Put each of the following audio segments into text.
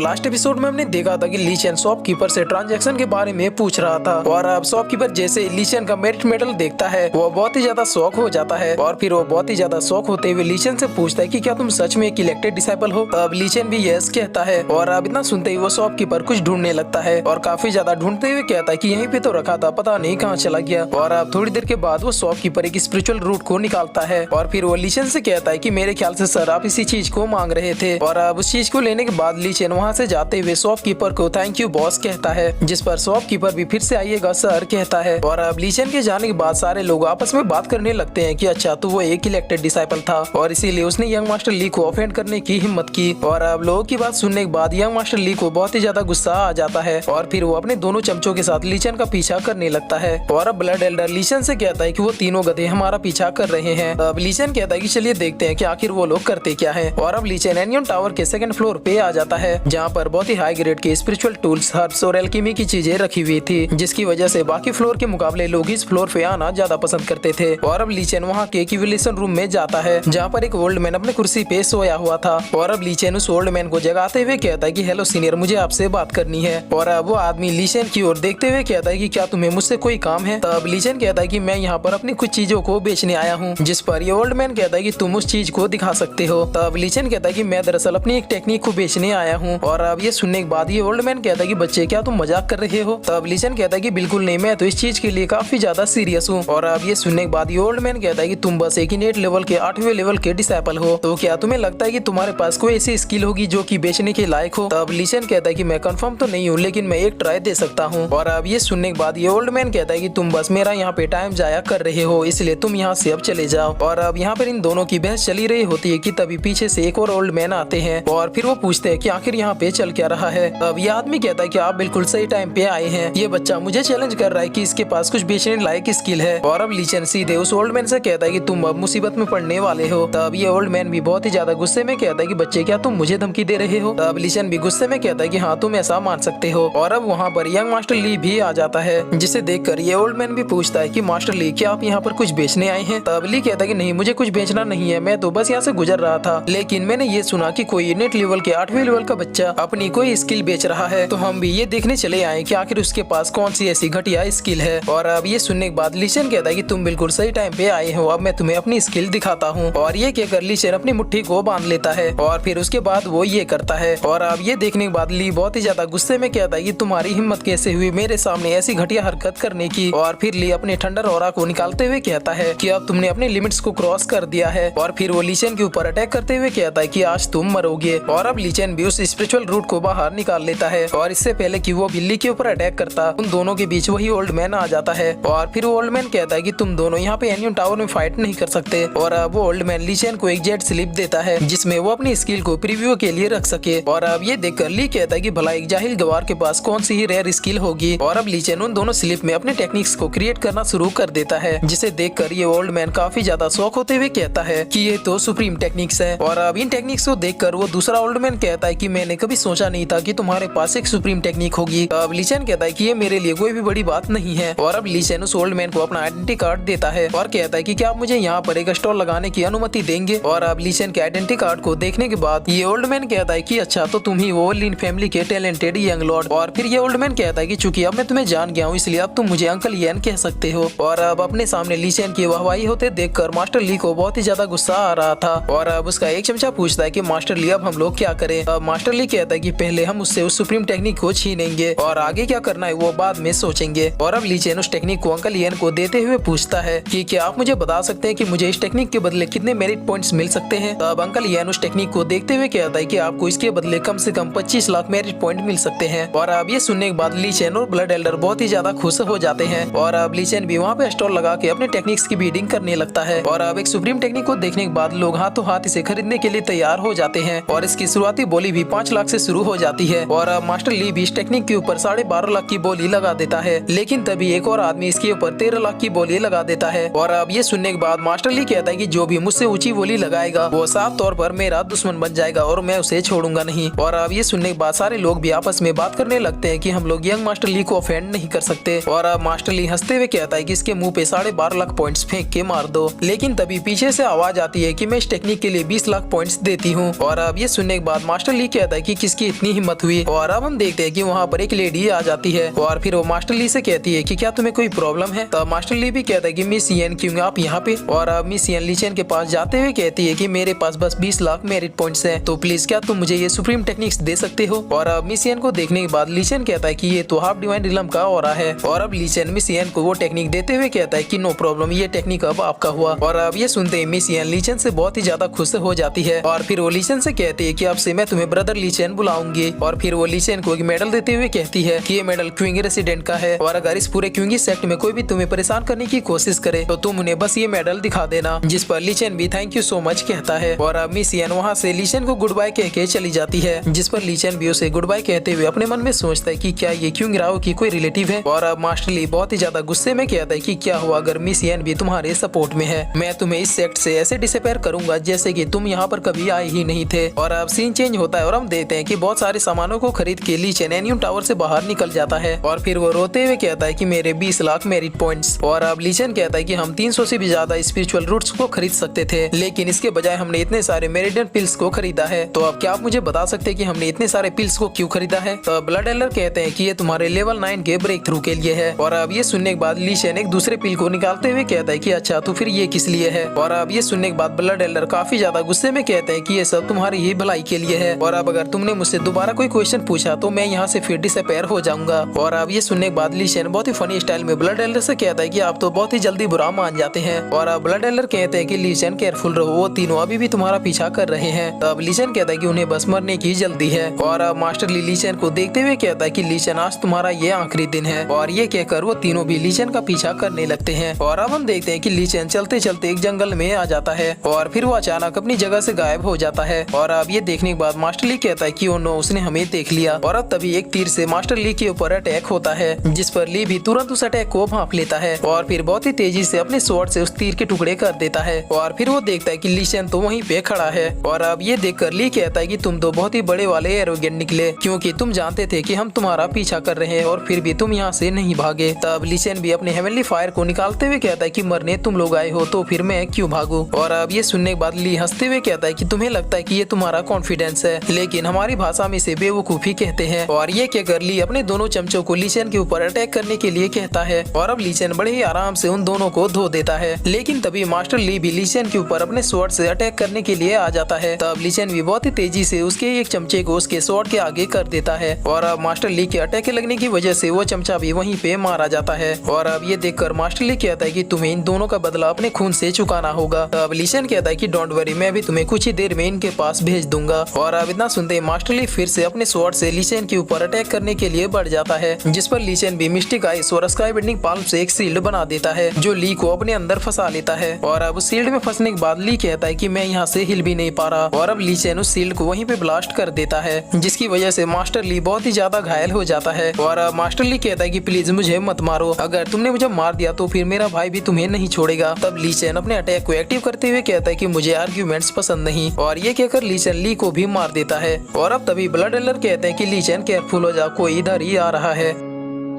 Last episode में हमने देखा था कि ली चेन शॉपकीपर से ट्रांजैक्शन के बारे में पूछ रहा था और अब शॉपकीपर जैसे ली चेन का मेरिट मेडल देखता है वो बहुत ही ज्यादा शौक हो जाता है और फिर वो बहुत ही ज्यादा शौक होते हुए ली चेन से पूछता है कि क्या तुम सच में एक इलेक्टेड डिसाइपल हो। अब ली चेन भी यस कहता है और अब इतना सुनते ही वो शॉपकीपर कुछ ढूंढने लगता है और काफी ज्यादा ढूंढते हुए कहता है कि यहीं पे तो रखा था, पता नहीं कहाँ चला गया। और अब थोड़ी देर के बाद वो शॉपकीपर एक स्पिरिचुअल रूट को निकालता है और फिर वो ली चेन से कहता है कि मेरे ख्याल से सर आप इसी चीज को मांग रहे थे। और अब उस चीज को लेने के बाद ली चेन वहाँ से जाते हुए शॉपकीपर को थैंक यू बॉस कहता है, जिस पर शॉपकीपर भी फिर से आइएगा सर कहता है। और अब ली चेन के जाने के बाद सारे लोग आपस में बात करने लगते हैं कि अच्छा तो वो एक इलेक्टेड डिसाइपल था और इसीलिए उसने यंग मास्टर ली को ऑफेंड करने की हिम्मत की। और अब लोगों की बात सुनने के बाद यंग मास्टर ली को बहुत ही ज्यादा गुस्सा आ जाता है और फिर वो अपने दोनों चमचों के साथ ली चेन का पीछा करने लगता है। और अब ब्लड एल्डर ली चेन से कहता है कि वो तीनों गधे हमारा पीछा कर रहे हैं। अब ली चेन कहता है कि चलिए देखते हैं कि आखिर वो लोग करते क्या है। और अब ली चेन एनियन टावर के सेकंड फ्लोर पे आ जाता है जहाँ पर बहुत ही हाई ग्रेड के स्पिरिचुअल टूल्स, हर्ब्स और एल्केमी की चीजें रखी हुई थी, जिसकी वजह से बाकी फ्लोर के मुकाबले लोग इस फ्लोर पे आना ज्यादा पसंद करते थे। और अब ली चेन वहाँ के इवोल्यूशन रूम में जाता है जहाँ पर एक ओल्ड मैन अपने कुर्सी पे सोया हुआ था। और अब ली चेन उस ओल्ड मैन को जगाते हुए कहता है कि हेलो सीनियर, मुझे आपसे बात करनी है। और अब वो आदमी ली चेन की ओर देखते हुए कहता है कि क्या तुम्हें मुझसे कोई काम है। तब ली चेन कहता है कि मैं यहाँ पर अपनी कुछ चीजों को बेचने आया हूँ, जिस पर ये ओल्ड मैन कहता है कि तुम उस चीज को दिखा सकते हो। तब ली चेन कहता है कि मैं दरअसल अपनी एक टेक्निक को बेचने आया हूँ। और अब ये सुनने के बाद ये ओल्ड मैन कहता है कि बच्चे क्या तुम मजाक कर रहे हो। तब ली चेन कहता है कि बिल्कुल नहीं, मैं तो इस चीज के लिए काफी ज्यादा सीरियस हूँ। और अब ये सुनने के बाद ये ओल्ड मैन कहता है कि तुम बस एक ही नेट लेवल के 8वें लेवल के डिसाइपल हो, तो क्या तुम्हें लगता है कि तुम्हारे पास कोई ऐसी स्किल होगी जो कि बेचने के लायक हो। तब ली चेन कहता है कि मैं कंफर्म तो नहीं हूँ लेकिन मैं एक ट्राई दे सकता हूँ। और अब ये सुनने के बाद ये ओल्ड मैन कहता है कि तुम बस मेरा यहाँ पे टाइम जाया कर रहे हो, इसलिए तुम यहाँ से अब चले जाओ। और अब यहाँ पर इन दोनों की बहस चली रही होती है कि तभी पीछे से एक और ओल्ड मैन आते हैं और फिर वो पूछते हैं कि आखिर यहाँ पे चल क्या रहा है। अब ये आदमी कहता है कि आप बिल्कुल सही टाइम पे आए हैं, ये बच्चा मुझे चैलेंज कर रहा है कि इसके पास कुछ बेचने लायक स्किल है। और अब ली चेन सीधे उस ओल्ड मैन से कहता है कि तुम अब मुसीबत में पड़ने वाले हो। तब ये ओल्ड मैन भी बहुत ही ज्यादा गुस्से में कहता है कि बच्चे क्या तुम मुझे धमकी दे रहे हो। तब ली चेन भी गुस्से में कहता है कि हाँ तुम ऐसा मान सकते हो। और अब वहाँ पर यंग मास्टर ली भी आ जाता है, जिसे देखकर ये ओल्ड मैन भी पूछता है कि मास्टर ली क्या आप यहाँ पर कुछ बेचने आए हैं। तब ली कहता है कि नहीं, मुझे कुछ बेचना नहीं है, मैं तो बस यहाँ से गुजर रहा था, लेकिन मैंने ये सुना कि कोई नेट लेवल के 8वें लेवल का बच्चा अपनी कोई स्किल बेच रहा है, तो हम भी ये देखने चले आए कि आखिर उसके पास कौन सी ऐसी घटिया स्किल है। और अब ये सुनने के बाद ली चेन कहता है कि तुम बिल्कुल सही टाइम पे आए हो, अब मैं तुम्हें अपनी स्किल दिखाता हूँ। और ये कहकर ली चेन अपनी मुट्ठी को बांध लेता है और फिर उसके बाद वो ये करता है। और अब ये देखने के बाद ली बहुत ही ज्यादा गुस्से में कहता है कि तुम्हारी हिम्मत कैसे हुई मेरे सामने ऐसी घटिया हरकत करने की। और फिर ली अपने थंडर ऑरा को निकालते हुए कहता है कि अब तुमने अपने लिमिट्स को क्रॉस कर दिया है। और फिर वो ली चेन के ऊपर अटैक करते हुए कहता है कि आज तुम मरोगे। और अब ली चेन भी उस स्पिरिचुअल रूट को बाहर निकाल लेता है और इससे पहले कि वो बिल्ली के ऊपर अटैक करता, उन दोनों के बीच वही ओल्ड मैन आ जाता है। और फिर वो ओल्ड मैन कहता है कि तुम दोनों यहाँ पे एनियन टावर में फाइट नहीं कर सकते। और अब वो ओल्ड मैन ली चेन को एक जेट स्लिप देता है जिसमें वो अपनी स्किल को प्रीव्यू के लिए रख सके। और अब ये देखकर ली कहता है कि भला एक जाहिल गवार के पास कौन सी ही रेयर स्किल होगी। और अब ली चेन उन दोनों स्लिप में अपने टेक्निक्स को क्रिएट करना शुरू कर देता है, जिसे देखकर ये ओल्ड मैन काफी ज्यादा शौक होते हुए कहता है कि ये तो सुप्रीम टेक्निक्स है। और अब इन टेक्निक्स को देखकर वो दूसरा ओल्ड मैन कहता है कि मैंने कभी सोचा नहीं था कि तुम्हारे पास एक सुप्रीम टेक्निक होगी। अब ली चेन कहता है कि ये मेरे लिए कोई भी बड़ी बात नहीं है। और अब ली चेन उस ओल्ड मैन को अपना आइडेंटिटी कार्ड देता है और कहता है कि क्या आप मुझे यहाँ पर एक स्टॉल लगाने की अनुमति देंगे। और अब ली चेन के आइडेंटिटी कार्ड को देखने के बाद ये ओल्ड मैन कहता है कि अच्छा तो तुम ही वो लीन फैमिली के टैलेंटेड यंग लॉर्ड। और फिर ये ओल्ड मैन कहता है कि चूंकि अब मैं तुम्हें जान गया हूँ इसलिए अब तुम मुझे अंकल येन कह सकते हो। और अब अपने सामने ली चेन की वाहवाही होते देखकर मास्टर ली को बहुत ही ज्यादा गुस्सा आ रहा था। और अब उसका एक चमचा पूछता है कि मास्टर ली अब हम लोग क्या करें। अब मास्टर ली कहता है कि पहले हम उससे उस सुप्रीम टेक्निक को छीनेंगे और आगे क्या करना है वो बाद में सोचेंगे। और अब ली चेन उस टेक्निक को अंकल येन को देते हुए पूछता है कि क्या आप मुझे बता सकते हैं कि मुझे इस टेक्निक के बदले कितने मेरिट पॉइंट्स मिल सकते हैं। तब अंकल येन उस टेक्निक को देखते हुए कहता है कि आपको इसके बदले कम से कम 25 लाख मेरिट पॉइंट मिल सकते हैं। और अब ये सुनने के बाद ली चेन और ब्लड एल्डर बहुत ही ज्यादा खुश हो जाते हैं। और अब ली चेन भी वहाँ पे स्टॉल लगा के अपने टेक्निक्स की बीडिंग करने लगता है। और अब एक सुप्रीम टेक्निक को देखने के बाद लोग हाथों हाथ इसे खरीदने के लिए तैयार हो जाते हैं और इसकी शुरुआती बोली भी 5 लाख से शुरू हो जाती है। और अब मास्टर ली भी इस टेक्निक के ऊपर 12.5 लाख की बोली लगा देता है, लेकिन तभी एक और आदमी इसके ऊपर 13 लाख की बोली लगा देता है। और अब ये सुनने के बाद मास्टर ली कहता है कि जो भी मुझसे ऊंची बोली लगाएगा वो साफ तौर पर मेरा दुश्मन बन जाएगा और मैं उसे छोड़ूंगा नहीं। और अब ये सुनने के बाद सारे लोग भी आपस में बात करने लगते हैं कि हम लोग यंग मास्टर ली को ऑफेंड नहीं कर सकते। और अब मास्टर ली हंसते हुए कहता है कि इसके मुंह पे 12.5 लाख पॉइंट्स फेंक के मार दो। लेकिन तभी पीछे से आवाज आती है कि मैं इस टेक्निक के लिए 20 लाख पॉइंट्स देती हूँ। और अब ये सुनने के बाद मास्टर ली कहता है कि किसकी इतनी हिम्मत हुई। और अब हम देखते हैं कि वहाँ पर एक लेडी आ जाती है और फिर वो मास्टर ली से कहती है कि क्या तुम्हें कोई प्रॉब्लम है। तब मास्टर ली भी कहता है कि मिस येन क्यों आप यहाँ पे। और अब मिस येन ली चेन के पास जाते हुए कहती है कि मेरे पास बस 20 लाख मेरिट पॉइंट्स हैं, तो प्लीज क्या तुम मुझे ये सुप्रीम टेक्निक्स दे सकते हो। और अब मिस येन को देखने के बाद ली चेन कहता है कि ये तो हाफ डिवाइन रिलम का ऑरा है। और अब ली चेन मिस येन को वो टेक्निक देते हुए कहता है कि नो प्रॉब्लम, ये टेक्निक अब आपका हुआ। और अब ये सुनते ही मिस येन ली चेन से बहुत ही ज्यादा खुश हो जाती है और फिर वो ली चेन से कहती है कि अब से मैं तुम्हें ब्रदर ली चेन बुलाऊंगी। और फिर वो ली चेन को एक मेडल देते हुए कहती है कि ये मेडल क्विंग रेसिडेंट का है और अगर इस पूरे क्विंगी सेक्ट में कोई भी तुम्हें परेशान करने की कोशिश करे तो तुम उन्हें बस ये मेडल दिखा देना। जिस पर ली चेन भी थैंक यू सो मच कहता है। और अब मिस येन वहाँ से ली चेन को गुड बाय कह के चली जाती है, जिस पर ली चेन भी उसे गुड बाय कहते हुए अपने मन में सोचता है कि क्या ये क्विंग राव की कोई रिलेटिव है। और अब मास्टर ली बहुत ही ज्यादा गुस्से में कहता है कि क्या हुआ अगर मिस येन भी तुम्हारे सपोर्ट में है, मैं तुम्हें इस सेक्ट से ऐसे डिसअपेयर करूंगा जैसे कि तुम यहाँ पर कभी आए ही नहीं थे। और अब सीन चेंज होता है और हम देखते हैं कि बहुत सारे सामानों को खरीद के ली चेन एनियम टावर से बाहर निकल जाता है और फिर वो रोते हुए कहता है कि मेरे 20 लाख मेरिट पॉइंट्स। और अब ली चेन कहता है कि हम 300 से भी ज्यादा स्पिरिचुअल रूट्स को खरीद सकते थे, लेकिन इसके बजाय हमने इतने सारे मेरिडियन पिल्स को खरीदा है। तो अब क्या आप मुझे बता सकते हैं कि हमने इतने सारे पिल्स को क्यों खरीदा है। तो ब्लड एलर कहते हैं कि ये तुम्हारे लेवल 9 के ब्रेक थ्रू के लिए है। और अब ये सुनने के बाद ली चेन एक दूसरे पिल को निकालते हुए कहता है कि अच्छा तो फिर ये किस लिए है। और अब ये सुनने के बाद ब्लड एलर काफी ज्यादा गुस्से में कहते हैं कि ये सब तुम्हारी ही भलाई के लिए है और अब अगर तुमने मुझसे दोबारा कोई क्वेश्चन पूछा तो मैं यहाँ से फिर डिसअपेयर हो जाऊंगा। और अब ये सुनने के बाद ली चेन बहुत ही फनी स्टाइल में ब्लड एलर से कहता है कि आप तो बहुत ही जल्दी बुरा मान जाते हैं। और अब ब्लड एलर कहते हैं कि ली चेन केयरफुल रहो, वो तीनों अभी भी तुम्हारा पीछा कर रहे हैं। तब ली चेन कहता है कि उन्हें बस मरने की जल्दी है। और अब मास्टर ली चेन को देखते हुए कहता है कि ली चेन आज तुम्हारा ये आखिरी दिन है। और ये कहकर वो तीनों भी ली चेन का पीछा करने लगते हैं। और अब हम देखते हैं कि ली चेन चलते चलते एक जंगल में आ जाता है और फिर वो अचानक अपनी जगह से गायब हो जाता है। और अब ये देखने के बाद मास्टर ली कहता है कि ओ नो, उसने हमें देख लिया। और अब तभी एक तीर से मास्टर ली के ऊपर अटैक होता है, जिस पर ली भी तुरंत उस अटैक को भांप लेता है और फिर बहुत ही तेजी से अपने स्वॉर्ड से उस तीर के टुकड़े कर देता है। और फिर वो देखता है कि ली चेन तो वहीं पे खड़ा है। और अब ये देखकर ली कहता है कि तुम तो बहुत ही बड़े वाले एरोगेंट निकले, क्योंकि तुम जानते थे कि हम तुम्हारा पीछा कर रहे हैं और फिर भी तुम यहाँ से नहीं भागे। तब ली चेन भी अपने हेवनली फायर को निकालते हुए कहता है कि मरने तुम लोग आए हो तो फिर मैं क्यों भागूं। और अब ये सुनने के बाद ली हंसते हुए कहता है कि तुम्हें लगता है कि ये तुम्हारा कॉन्फिडेंस है, लेकिन हमारी भाषा में इसे बेवकूफी कहते हैं। और ये कहकर ली अपने दोनों चमचों को ली चेन के ऊपर अटैक करने के लिए कहता है। और अब ली चेन बड़े ही आराम से उन दोनों को धो देता है, लेकिन तभी मास्टर ली भी ली चेन के ऊपर अपने स्वॉर्ड से अटैक करने के लिए आ जाता है। तब ली चेन भी बहुत ही तेजी से उसके एक चमचे को उसके स्वॉर्ड के आगे कर देता है और अब मास्टर ली के अटैक के लगने की वजह से वो चमचा भी वहीं पे मारा जाता है। और अब ये देखकर मास्टर ली कहता है कि तुम्हें इन दोनों का बदला अपने खून से चुकाना होगा। तब ली चेन कहता है कि डोंट वरी, मैं भी तुम्हें कुछ ही देर में इनके पास भेज दूंगा। और अब इतना सुनते ही मास्टर ली फिर से अपने स्वॉर्ड से ली चेन के ऊपर अटैक करने के लिए बढ़ जाता है, जिस पर ली चेन भी मिस्टिक आइस और स्काई बेंडिंग पाल्म से एक शील्ड बना देता है जो ली को अपने अंदर फंसा लेता है। और अब उस शील्ड में फंसने के बाद ली कहता है कि मैं यहाँ से हिल भी नहीं पा रहा। और अब ली चेन उस शील्ड को वहीं पे ब्लास्ट कर देता है, जिसकी वजह से मास्टर ली बहुत ही ज्यादा घायल हो जाता है। और अब मास्टर ली कहता है कि प्लीज मुझे मत मारो, अगर तुमने मुझे मार दिया तो फिर मेरा भाई भी तुम्हें नहीं छोड़ेगा। तब ली चेन अपने अटैक को एक्टिव करते हुए कहता है कि मुझे आर्ग्यूमेंट्स पसंद नहीं। और ये कहकर ली चेन ली को भी मार देता है। और अब तभी ब्लड एलर कहते हैं कि ली चेन केयरफुल हो जा, कोई इधर ही आ रहा है।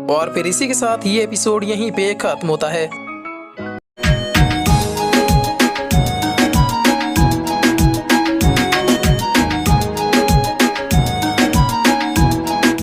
और फिर इसी के साथ ये एपिसोड यहीं पे खत्म होता है।